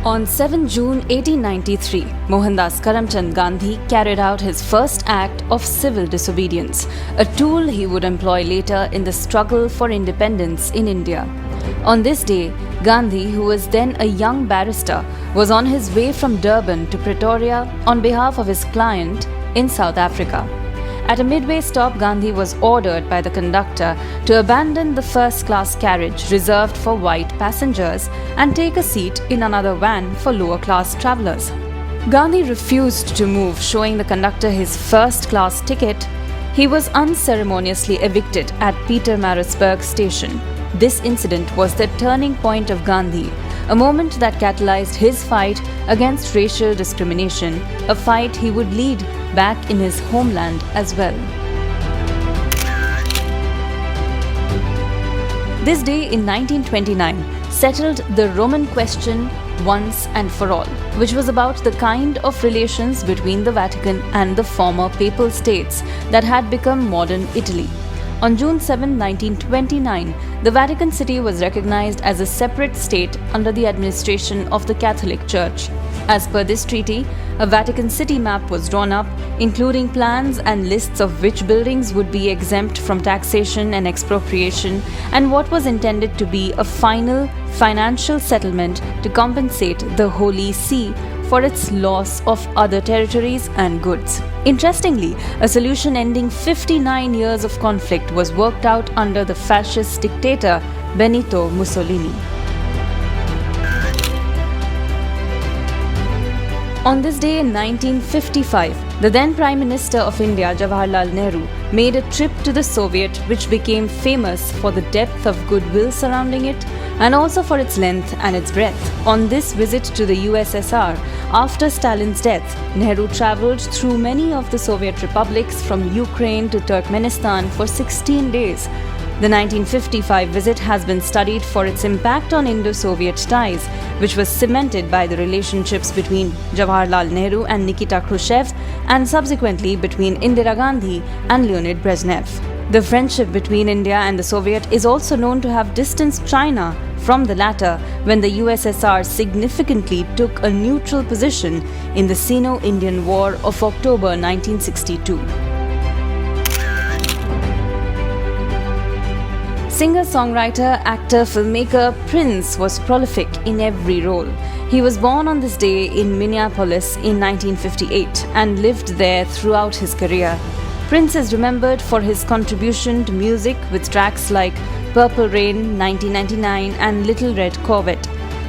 On 7 June 1893, Mohandas Karamchand Gandhi carried out his first act of civil disobedience, a tool he would employ later in the struggle for independence in India. On this day, Gandhi, who was then a young barrister, was on his way from Durban to Pretoria on behalf of his client in South Africa. At a midway stop, Gandhi was ordered by the conductor to abandon the first-class carriage reserved for white passengers and take a seat in another van for lower-class travellers. Gandhi refused to move, showing the conductor his first-class ticket. He was unceremoniously evicted at Pietermaritzburg station. This incident was the turning point of Gandhi, a moment that catalyzed his fight against racial discrimination, a fight he would lead back in his homeland as well. This day in 1929 settled the Roman question once and for all, which was about the kind of relations between the Vatican and the former papal states that had become modern Italy. On June 7, 1929, the Vatican City was recognized as a separate state under the administration of the Catholic Church. As per this treaty, a Vatican City map was drawn up, including plans and lists of which buildings would be exempt from taxation and expropriation, and what was intended to be a final financial settlement to compensate the Holy See for its loss of other territories and goods. Interestingly, a solution ending 59 years of conflict was worked out under the fascist dictator Benito Mussolini. On this day in 1955, the then Prime Minister of India, Jawaharlal Nehru, made a trip to the Soviet which became famous for the depth of goodwill surrounding it and also for its length and its breadth. On this visit to the USSR, after Stalin's death, Nehru travelled through many of the Soviet republics from Ukraine to Turkmenistan for 16 days. The 1955 visit has been studied for its impact on Indo-Soviet ties, which was cemented by the relationships between Jawaharlal Nehru and Nikita Khrushchev, and subsequently between Indira Gandhi and Leonid Brezhnev. The friendship between India and the Soviet is also known to have distanced China from the latter when the USSR significantly took a neutral position in the Sino-Indian War of October 1962. Singer-songwriter, actor, filmmaker Prince was prolific in every role. He was born on this day in Minneapolis in 1958 and lived there throughout his career. Prince is remembered for his contribution to music with tracks like Purple Rain 1999 and Little Red Corvette.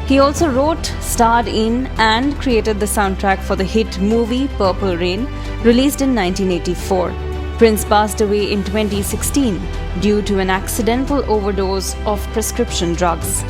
He also wrote, starred in and created the soundtrack for the hit movie Purple Rain, released in 1984. Prince passed away in 2016 due to an accidental overdose of prescription drugs.